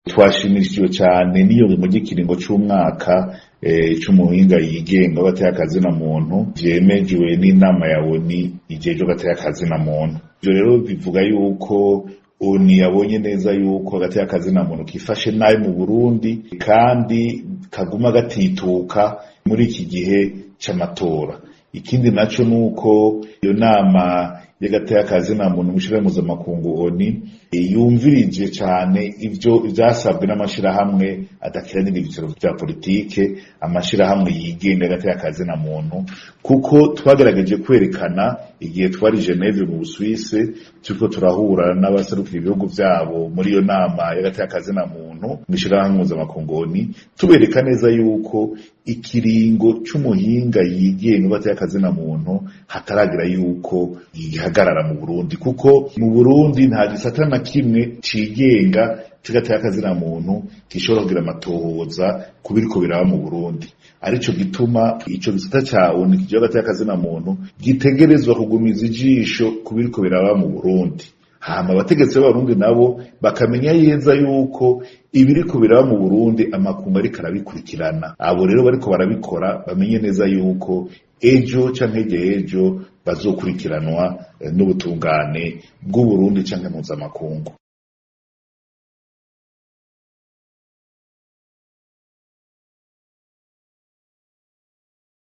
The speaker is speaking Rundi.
twashimishijwe cyane n'iyo mu gikiringo c'umwaka c'umuhinga yigenga w'agateka kazina muntu vyemejwe n'inama ya ONU ijejwe agateka kazina muntu. Ivyo rero bivuga yuko ONU yabonye neza yuko agateka kazina muntu kifashe nabi mu Burundi kandi kaguma gatituka muri iki gihe c'amatora. Ikindi naco nuko iyo nama y'agateka kazina muntu mushira mpuzamakungu ONU yumvirije cyane ivyo vyasabwe n'amashirahamwe adakiranira ibiciro vya politike, amashirahamwe yigenga agateka kazina muntu, kuko twagerageje kwerekana igihe twari Geneve mu Busuwisi turiko turahura n'abaserukira ibihugu vyabo muri iyo nama y'agateka kazina muntu mw'ishirahamwe mpuzamakungu ONU, tubereka neza yuko ikiringo c'umuhinga yigenga agateka kazina muntu hataragira yuko ihagarara mu Burundi, kuko mu Burundi nta gisata na kimwe cigenga c'agateka kazina muntu gishobora kugira amatohoza kubiriko biraba mu Burundi. Arico gituma ico gisata ca ONU kijeje agateka kazina muntu gitegerezwa kugumiza ijisho kubiriko biraba mu Burundi, hama abategetsi b'Abarundi nabo bakamenya yeza yuko ibiriko biraba mu Burundi amakungu ariko arabikurikirana. Abo rero bariko barabikora bamenye neza yuko ejo canke ejo bazokurikiranwa n'ubutungane bw'u Burundi canke mpuzamakungu.